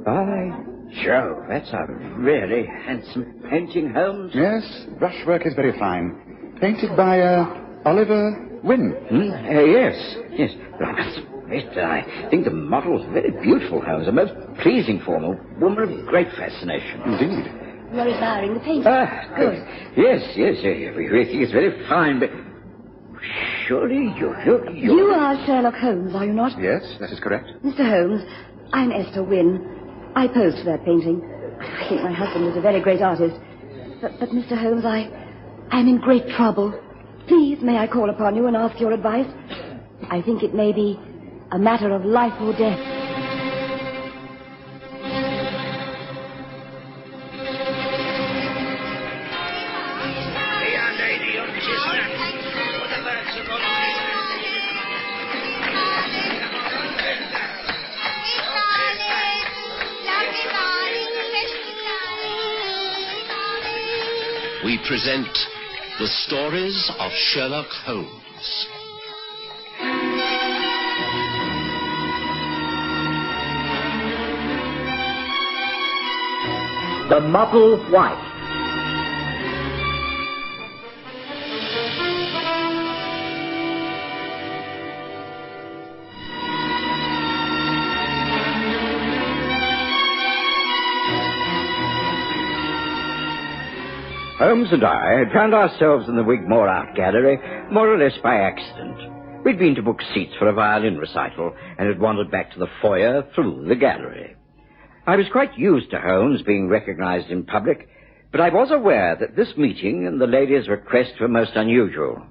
By Jove, that's a really handsome painting, Holmes. Yes, brushwork is very fine. Painted by, Oliver Wynne. Yes. But I must admit, I think the model's very beautiful, Holmes. A most pleasing form, a woman of great fascination. Indeed. You're admiring the painting. Good. Yes. We think it's very fine, but surely You are Sherlock Holmes, are you not? Yes, that is correct. Mr. Holmes, I'm Esther Wynne. I posed for that painting. I think my husband is a very great artist. But Mr. Holmes, I'm in great trouble. Please, may I call upon you and ask your advice? I think it may be a matter of life or death. We present the Stories of Sherlock Holmes. The Mottled Wife. Holmes and I had found ourselves in the Wigmore Art Gallery more or less by accident. We'd been to book seats for a violin recital and had wandered back to the foyer through the gallery. I was quite used to Holmes being recognized in public, but I was aware that this meeting and the lady's request were most unusual.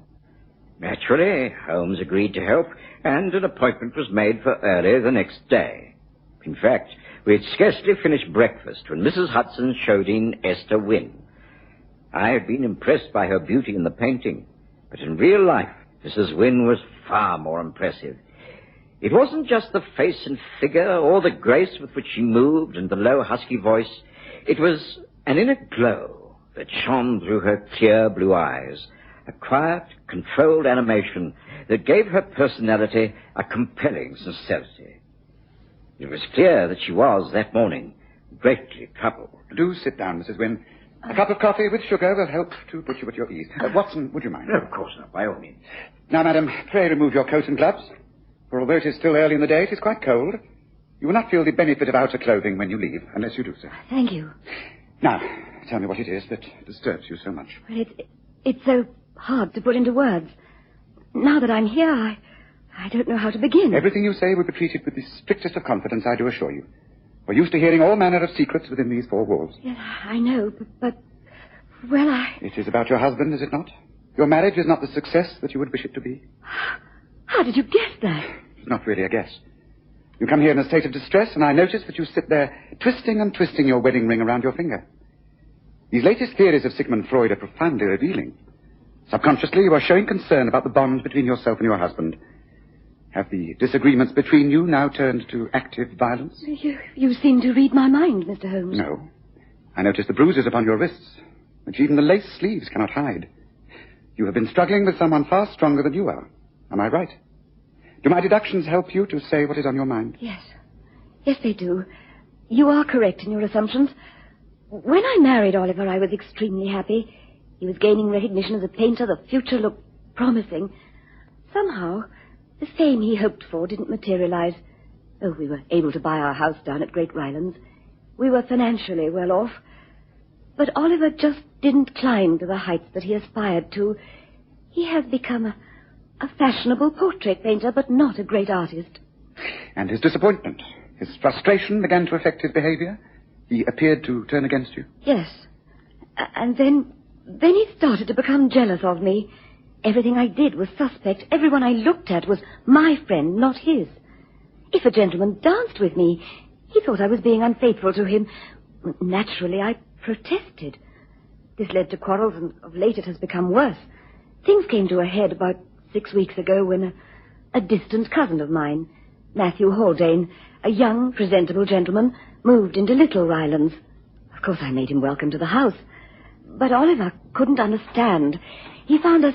Naturally, Holmes agreed to help, and an appointment was made for early the next day. In fact, we had scarcely finished breakfast when Mrs. Hudson showed in Esther Wynne. I had been impressed by her beauty in the painting, but in real life, Mrs. Wynne was far more impressive. It wasn't just the face and figure or the grace with which she moved and the low, husky voice. It was an inner glow that shone through her clear blue eyes, a quiet, controlled animation that gave her personality a compelling sincerity. It was clear that she was, that morning, greatly troubled. Do sit down, Mrs. Wynne. A cup of coffee with sugar will help to put you at your ease. Watson, would you mind? No, of course not, by all means. Now, madam, pray remove your coat and gloves. For although it is still early in the day, it is quite cold. You will not feel the benefit of outer clothing when you leave, unless you do so. Thank you. Now, tell me what it is that disturbs you so much. Well, it's so hard to put into words. Now that I'm here, I don't know how to begin. Everything you say will be treated with the strictest of confidence, I do assure you. We're used to hearing all manner of secrets within these four walls. Yes, I know, but It is about your husband, is it not? Your marriage is not the success that you would wish it to be. How did you guess that? It's not really a guess. You come here in a state of distress, and I notice that you sit there twisting and twisting your wedding ring around your finger. These latest theories of Sigmund Freud are profoundly revealing. Subconsciously, you are showing concern about the bond between yourself and your husband. Have the disagreements between you now turned to active violence? You seem to read my mind, Mr. Holmes. No. I notice the bruises upon your wrists, which even the lace sleeves cannot hide. You have been struggling with someone far stronger than you are. Am I right? Do my deductions help you to say what is on your mind? Yes. Yes, they do. You are correct in your assumptions. When I married Oliver, I was extremely happy. He was gaining recognition as a painter. The future looked promising. Somehow, the fame he hoped for didn't materialize. Oh, we were able to buy our house down at Great Rylands. We were financially well off. But Oliver just didn't climb to the heights that he aspired to. He has become a fashionable portrait painter, but not a great artist. And his disappointment, his frustration began to affect his behavior? He appeared to turn against you? Yes. And then he started to become jealous of me. Everything I did was suspect. Everyone I looked at was my friend, not his. If a gentleman danced with me, he thought I was being unfaithful to him. Naturally, I protested. This led to quarrels, and of late it has become worse. Things came to a head about 6 weeks ago when a distant cousin of mine, Matthew Haldane, a young, presentable gentleman, moved into Little Rylands. Of course, I made him welcome to the house. But Oliver couldn't understand. He found us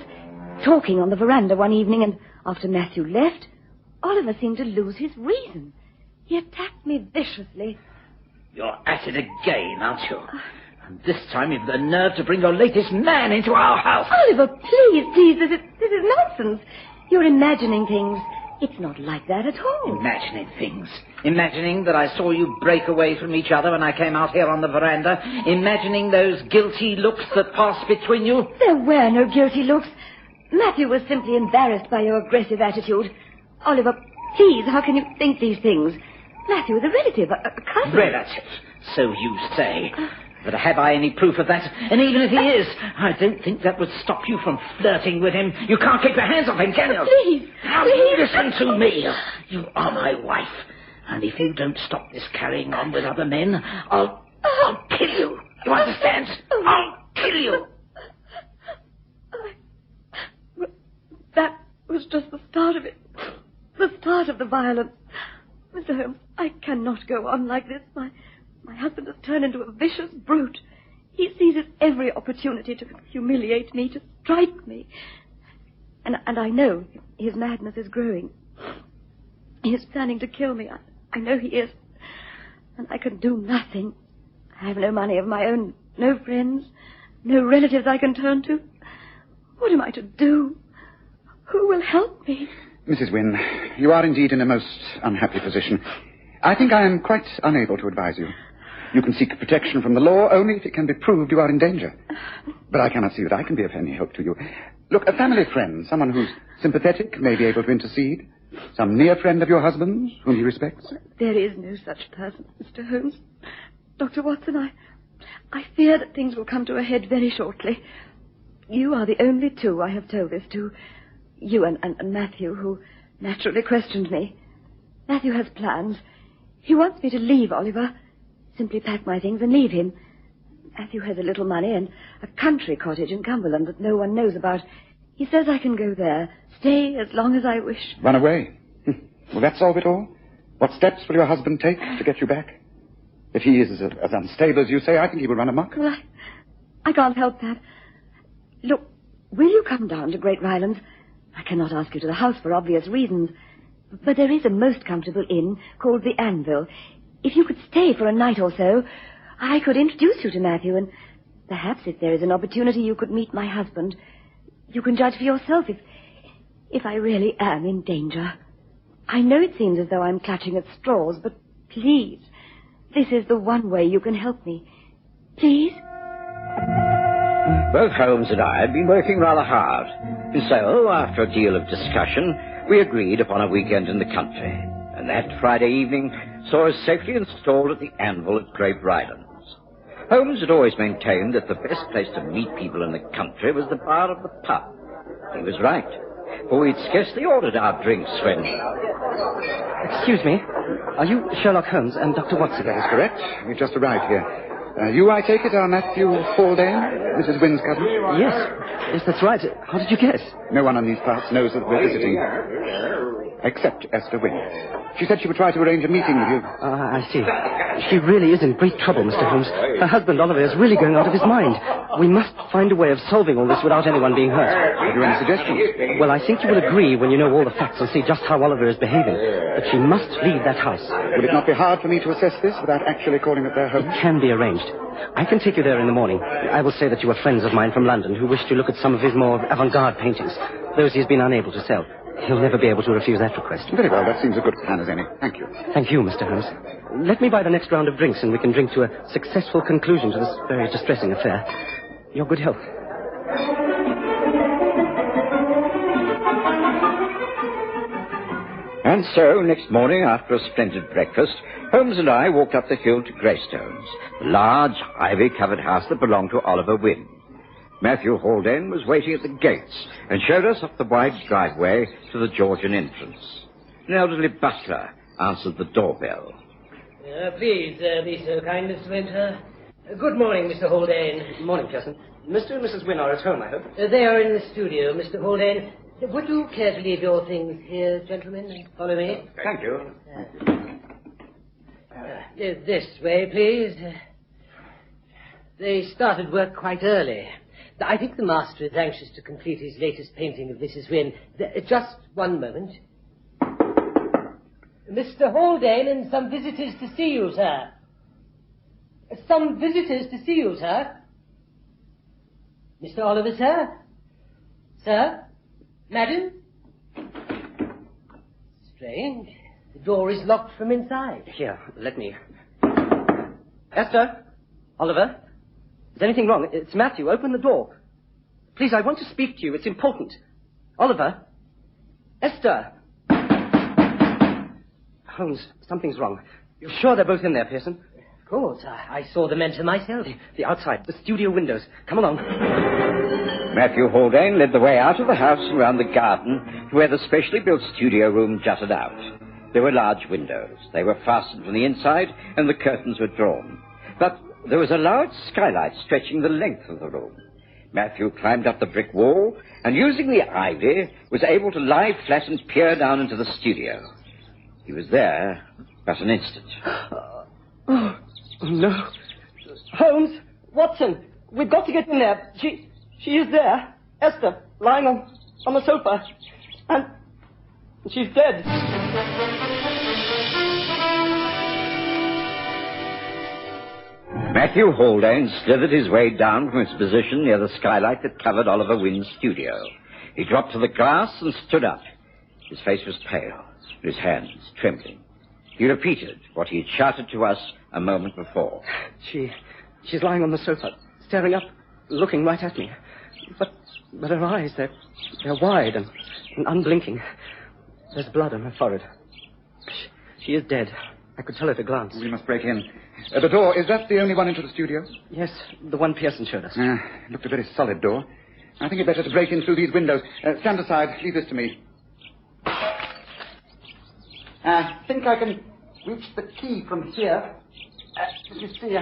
talking on the veranda one evening, and after Matthew left, Oliver seemed to lose his reason. He attacked me viciously. You're at it again, aren't you? And this time you've the nerve to bring your latest man into our house. Oliver, please, this is nonsense. You're imagining things. It's not like that at all. Imagining things. Imagining that I saw you break away from each other when I came out here on the veranda. Imagining those guilty looks that passed between you. There were no guilty looks. Matthew was simply embarrassed by your aggressive attitude. Oliver, please, how can you think these things? Matthew is a relative, a cousin. Relative, so you say. But have I any proof of that? And even if he is, I don't think that would stop you from flirting with him. You can't keep your hands off him, can you? Please, now please. Listen to me. You are my wife. And if you don't stop this carrying on with other men, I'll kill you. You understand? I'll kill you. That was just the start of it. The start of the violence. Mr. Holmes, I cannot go on like this. My husband has turned into a vicious brute. He seizes every opportunity to humiliate me, to strike me. And I know his madness is growing. He is planning to kill me. I know he is. And I can do nothing. I have no money of my own, no friends, no relatives I can turn to. What am I to do? Who will help me? Mrs. Wynne, you are indeed in a most unhappy position. I think I am quite unable to advise you. You can seek protection from the law only if it can be proved you are in danger. But I cannot see that I can be of any help to you. Look, a family friend, someone who's sympathetic, may be able to intercede. Some near friend of your husband's, whom he respects. There is no such person, Mr. Holmes. Dr. Watson, I fear that things will come to a head very shortly. You are the only two I have told this to. You and Matthew, who naturally questioned me. Matthew has plans. He wants me to leave Oliver. Simply pack my things and leave him. Matthew has a little money and a country cottage in Cumberland that no one knows about. He says I can go there, stay as long as I wish. Run away? Will that solve it all? What steps will your husband take to get you back? If he is as unstable as you say, I think he will run amok. Well, I can't help that. Look, will you come down to Great Rylands? I cannot ask you to the house for obvious reasons. But there is a most comfortable inn called the Anvil. If you could stay for a night or so, I could introduce you to Matthew, and perhaps if there is an opportunity you could meet my husband. You can judge for yourself if I really am in danger. I know it seems as though I'm clutching at straws, but please, this is the one way you can help me. Please? Both Holmes and I had been working rather hard. And so, after a deal of discussion, we agreed upon a weekend in the country. And that Friday evening saw us safely installed at the Anvil at Great Rylands. Holmes had always maintained that the best place to meet people in the country was the bar of the pub. He was right, for we'd scarcely ordered our drinks when... Excuse me, are you Sherlock Holmes and Dr. Watson? That is correct. We've just arrived here. You, I take it, are Matthew Haldane, Mrs. Wynne's cousin? Yes, that's right. How did you guess? No one on these parts knows that we're visiting. Except Esther Wynne. She said she would try to arrange a meeting with you. I see. She really is in great trouble, Mr. Holmes. Her husband, Oliver, is really going out of his mind. We must find a way of solving all this without anyone being hurt. Have you any suggestions? Well, I think you will agree when you know all the facts and see just how Oliver is behaving. But she must leave that house. Would it not be hard for me to assess this without actually calling at their home? It can be arranged. I can take you there in the morning. I will say that you are friends of mine from London who wish to look at some of his more avant-garde paintings, those he's been unable to sell. He'll never be able to refuse that request. Very well, that seems a good plan as any. Thank you. Thank you, Mr. Holmes. Let me buy the next round of drinks and we can drink to a successful conclusion to this very distressing affair. Your good health. And so, next morning, after a splendid breakfast, Holmes and I walked up the hill to Greystones, the large, ivy-covered house that belonged to Oliver Wynne. Matthew Haldane was waiting at the gates and showed us up the wide driveway to the Georgian entrance. An elderly butler answered the doorbell. Please, be so kind, Mr. Winter. Good morning, Mr. Haldane. Good morning, Justin. Mr. and Mrs. Wynne are at home, I hope. They are in the studio, Mr. Haldane. Would you care to leave your things here, gentlemen, and follow me? Thank you. This way, please. They started work quite early. I think the master is anxious to complete his latest painting of Mrs. Wynne. Just one moment. Mr. Haldane and some visitors to see you, sir. Some visitors to see you, sir. Mr. Oliver, sir? Sir? Madam? Strange. The door is locked from inside. Here, let me. Esther? Oliver? Is anything wrong? It's Matthew. Open the door. Please, I want to speak to you. It's important. Oliver? Esther? Holmes, something's wrong. You're sure they're both in there, Pearson? Of course. I saw them enter myself. The outside, the studio windows. Come along. Matthew Haldane led the way out of the house and round the garden to where the specially built studio room jutted out. There were large windows. They were fastened from the inside, and the curtains were drawn. But there was a large skylight stretching the length of the room. Matthew climbed up the brick wall, and using the ivy, was able to lie flat and peer down into the studio. He was there but an instant. Oh, no. Holmes, Watson, we've got to get in there. She is there. Esther, lying on the sofa. And she's dead. Matthew Haldane slithered his way down from his position near the skylight that covered Oliver Wynn's studio. He dropped to the grass and stood up. His face was pale, his hands trembling. He repeated what he had shouted to us a moment before. She's lying on the sofa, staring up, looking right at me. But her eyes, they're wide and unblinking. There's blood on her forehead. She is dead. I could tell at a glance. We must break in. The door, is that the only one into the studio? Yes, the one Pearson showed us. It looked a very solid door. I think it's better to break in through these windows. Stand aside. Leave this to me. I think I can reach the key from here. You see,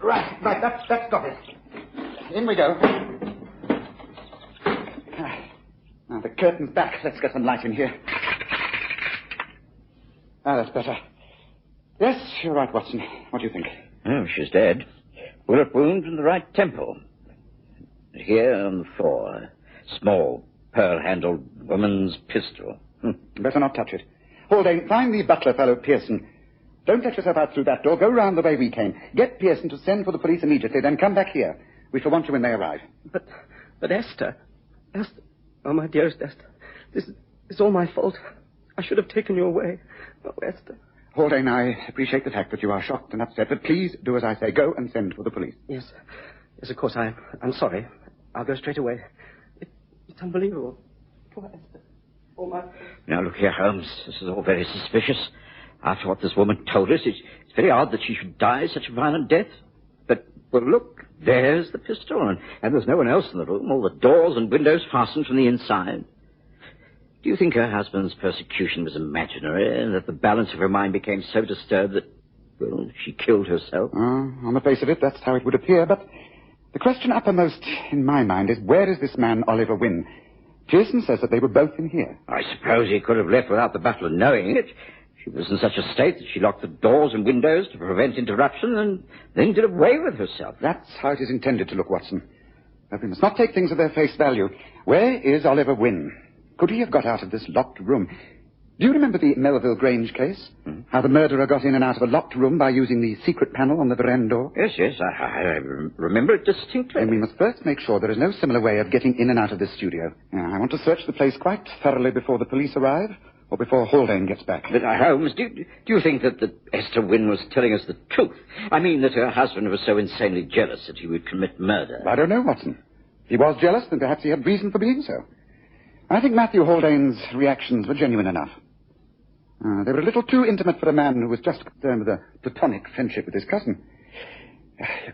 Right, that's got it. In we go. Now, the curtain's back. Let's get some light in here. That's better. Yes, you're right, Watson. What do you think? Oh, she's dead. Bullet wound in the right temple. Here on the floor, a small, pearl-handled woman's pistol. Better not touch it. Haldane, find the butler fellow, Pearson. Don't let yourself out through that door. Go round the way we came. Get Pearson to send for the police immediately, then come back here. We shall want you when they arrive. But Esther... Oh, my dearest Esther. This is all my fault. I should have taken you away. Oh, Esther. Haldane, I appreciate the fact that you are shocked and upset, but please do as I say. Go and send for the police. Yes, of course, I'm sorry. I'll go straight away. It's unbelievable. Poor Esther. Oh, my... Now, look here, Holmes. This is all very suspicious. After what this woman told us, it's very odd that she should die such a violent death. But, well, look, there's the pistol, and there's no one else in the room. All the doors and windows fastened from the inside. Do you think her husband's persecution was imaginary, and that the balance of her mind became so disturbed that, well, she killed herself? On the face of it, that's how it would appear, but the question uppermost in my mind is, where is this man, Oliver Wynne? Pearson says that they were both in here. I suppose he could have left without the butler knowing it. She was in such a state that she locked the doors and windows to prevent interruption and then did away with herself. That's how it is intended to look, Watson. But we must not take things at their face value. Where is Oliver Wynne? Could he have got out of this locked room? Do you remember the Melville Grange case? How the murderer got in and out of a locked room by using the secret panel on the veranda door? Yes, I remember it distinctly. And we must first make sure there is no similar way of getting in and out of this studio. I want to search the place quite thoroughly before the police arrive, or before Haldane gets back. But, Holmes, do you think that Esther Wynne was telling us the truth? I mean, that her husband was so insanely jealous that he would commit murder? I don't know, Watson. If he was jealous, then perhaps he had reason for being so. I think Matthew Haldane's reactions were genuine enough. They were a little too intimate for a man who was just concerned with a platonic friendship with his cousin.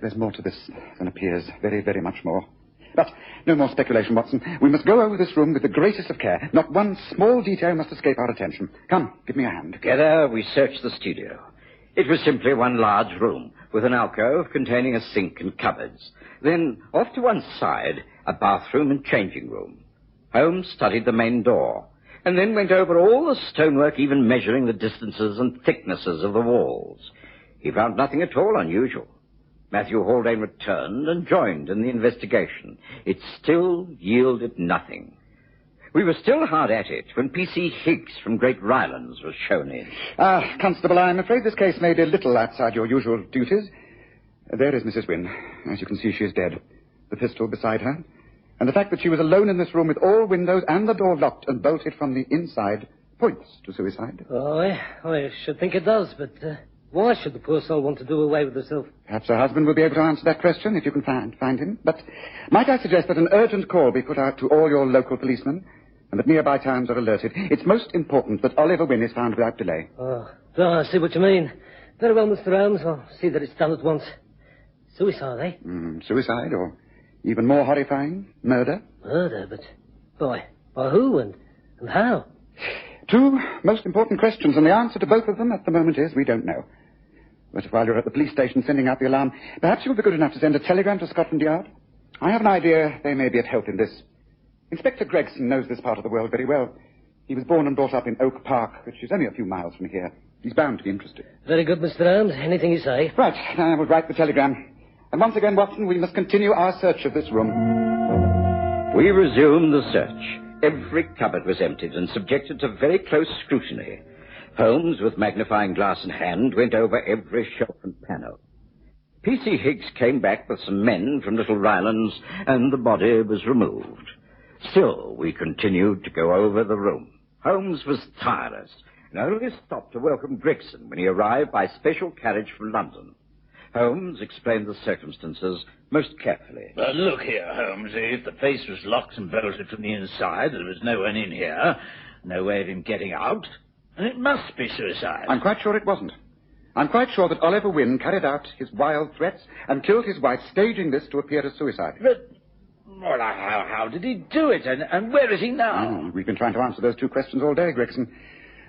There's more to this than appears. Very, very much more. But no more speculation, Watson. We must go over this room with the greatest of care. Not one small detail must escape our attention. Come, give me a hand. Together we searched the studio. It was simply one large room, with an alcove containing a sink and cupboards. Then, off to one side, a bathroom and changing room. Holmes studied the main door, and then went over all the stonework, even measuring the distances and thicknesses of the walls. He found nothing at all unusual. Matthew Haldane returned and joined in the investigation. It still yielded nothing. We were still hard at it when P.C. Higgs from Great Rylands was shown in. Constable, I'm afraid this case may be a little outside your usual duties. There is Mrs. Wynne. As you can see, she is dead. The pistol beside her. And the fact that she was alone in this room with all windows and the door locked and bolted from the inside points to suicide. Oh, I should think it does, but why should the poor soul want to do away with herself? Perhaps her husband will be able to answer that question if you can find him. But might I suggest that an urgent call be put out to all your local policemen and that nearby towns are alerted? It's most important that Oliver Wynne is found without delay. Oh, I see what you mean. Very well, Mr. Holmes. I'll see that it's done at once. Suicide, eh? Suicide, or even more horrifying, murder. Murder, but by who and how? Two most important questions, and the answer to both of them at the moment is we don't know. But while you're at the police station sending out the alarm, perhaps you'll be good enough to send a telegram to Scotland Yard. I have an idea they may be of help in this. Inspector Gregson knows this part of the world very well. He was born and brought up in Oak Park, which is only a few miles from here. He's bound to be interested. Very good, Mr. Holmes. Anything you say. Right, I will write the telegram. And once again, Watson, we must continue our search of this room. We resumed the search. Every cupboard was emptied and subjected to very close scrutiny. Holmes, with magnifying glass in hand, went over every shelf and panel. P.C. Higgs came back with some men from Little Rylands, and the body was removed. Still, we continued to go over the room. Holmes was tireless, and only stopped to welcome Gregson when he arrived by special carriage from London. Holmes explained the circumstances most carefully. Look here, Holmes. If the place was locked and bolted from the inside, there was no one in here, no way of him getting out, and it must be suicide. I'm quite sure it wasn't. I'm quite sure that Oliver Wynne carried out his wild threats and killed his wife, staging this to appear as suicide. But how did he do it, and where is he now? We've been trying to answer those two questions all day, Gregson.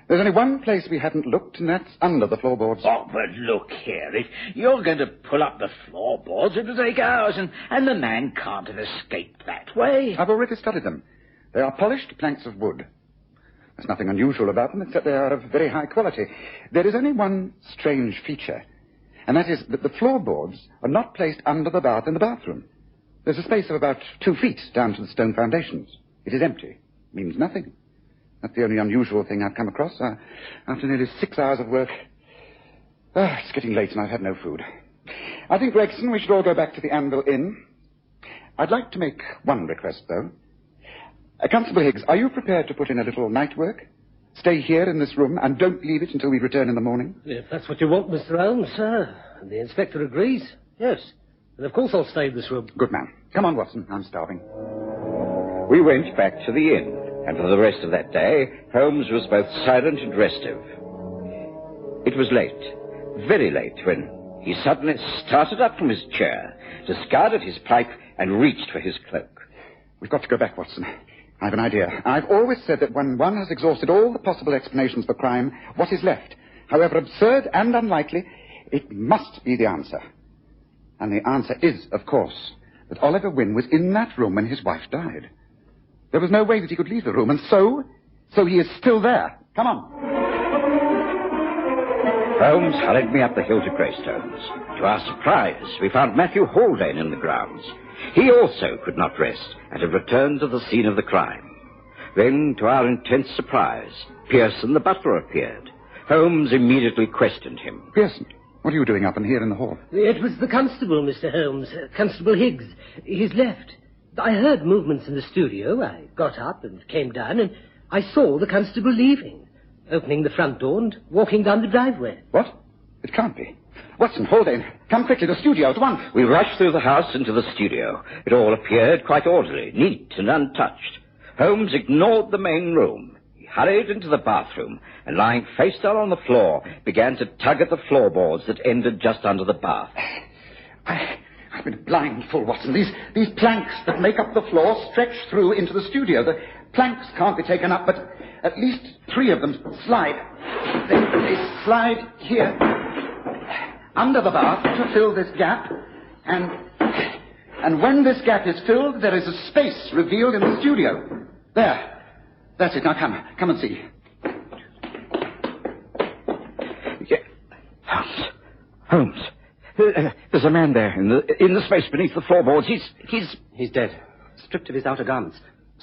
There's only one place we haven't looked, and that's under the floorboards. Oh, but look here. If you're going to pull up the floorboards, it'll take hours, and the man can't have escaped that way. I've already studied them. They are polished planks of wood. There's nothing unusual about them, except they are of very high quality. There is only one strange feature, and that is that the floorboards are not placed under the bath in the bathroom. There's a space of about 2 feet down to the stone foundations. It is empty. Means nothing. That's the only unusual thing I've come across. After nearly 6 hours of work. It's getting late and I've had no food. I think, Gregson, we should all go back to the Anvil Inn. I'd like to make one request, though. Constable Higgs, are you prepared to put in a little night work? Stay here in this room and don't leave it until we return in the morning? If that's what you want, Mr. Holmes, sir. And the inspector agrees. Yes. And of course I'll stay in this room. Good man. Come on, Watson. I'm starving. We went back to the inn. And for the rest of that day, Holmes was both silent and restive. It was late, very late, when he suddenly started up from his chair, discarded his pipe, and reached for his cloak. We've got to go back, Watson. I have an idea. I've always said that when one has exhausted all the possible explanations for crime, what is left, however absurd and unlikely, it must be the answer. And the answer is, of course, that Oliver Wynne was in that room when his wife died. There was no way that he could leave the room, and so he is still there. Come on. Holmes hurried me up the hill to Greystones. To our surprise, we found Matthew Haldane in the grounds. He also could not rest and had returned to the scene of the crime. Then, to our intense surprise, Pearson, the butler, appeared. Holmes immediately questioned him. Pearson, what are you doing up in here in the hall? It was the constable, Mr. Holmes. Constable Higgs. He's left. I heard movements in the studio. I got up and came down, and I saw the constable leaving, opening the front door and walking down the driveway. What? It can't be. Watson, Haldane, come quickly to the studio at once. We rushed through the house into the studio. It all appeared quite orderly, neat and untouched. Holmes ignored the main room. He hurried into the bathroom and, lying face down on the floor, began to tug at the floorboards that ended just under the bath. I've been a blind fool, Watson. These planks that make up the floor stretch through into the studio. The planks can't be taken up, but at least 3 of them slide. They slide here, under the bath, to fill this gap. And when this gap is filled, there is a space revealed in the studio. There. That's it. Now come and see. Yeah. Holmes. There's a man there in the space beneath the floorboards. He's dead. Stripped of his outer garments.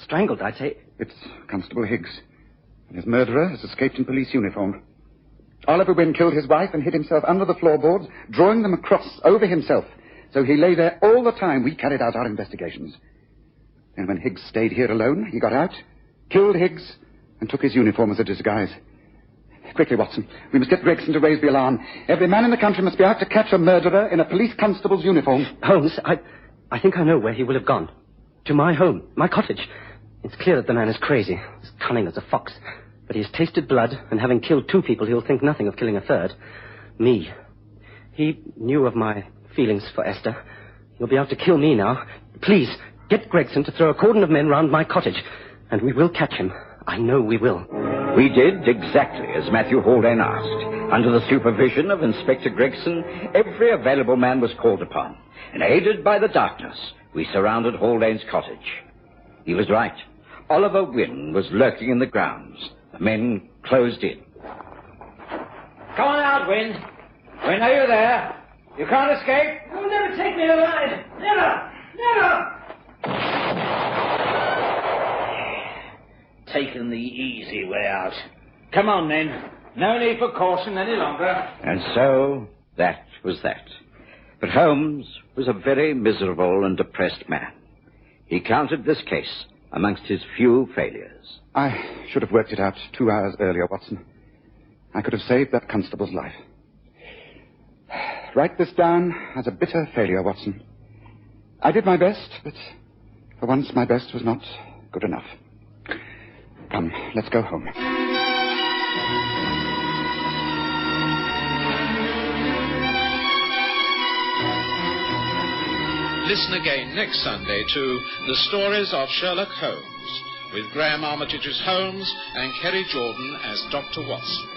Strangled, I'd say. It's Constable Higgs. And his murderer has escaped in police uniform. Oliver Wynne killed his wife and hid himself under the floorboards, drawing them across over himself. So he lay there all the time we carried out our investigations. And when Higgs stayed here alone, he got out, killed Higgs, and took his uniform as a disguise. Quickly, Watson. We must get Gregson to raise the alarm. Every man in the country must be out to catch a murderer in a police constable's uniform. Holmes, I think I know where he will have gone. To my home, my cottage. It's clear that the man is crazy, as cunning as a fox. But he has tasted blood, and having killed 2 people, he'll think nothing of killing a third. Me. He knew of my feelings for Esther. He'll be out to kill me now. Please, get Gregson to throw a cordon of men round my cottage, and we will catch him. I know we will. We did exactly as Matthew Haldane asked. Under the supervision of Inspector Gregson, every available man was called upon, and aided by the darkness, we surrounded Haldane's cottage. He was right. Oliver Wynne was lurking in the grounds. The men closed in. Come on out, Wynne. Wynne, are you there? You can't escape? You'll never take me alive. Never! Never! Taking the easy way out. Come on, then. No need for caution any longer. And so, that was that. But Holmes was a very miserable and depressed man. He counted this case amongst his few failures. I should have worked it out 2 hours earlier, Watson. I could have saved that constable's life. Write this down as a bitter failure, Watson. I did my best, but for once my best was not good enough. Come, let's go home. Listen again next Sunday to The Stories of Sherlock Holmes, with Graham Armitage as Holmes and Kerry Jordan as Dr. Watson.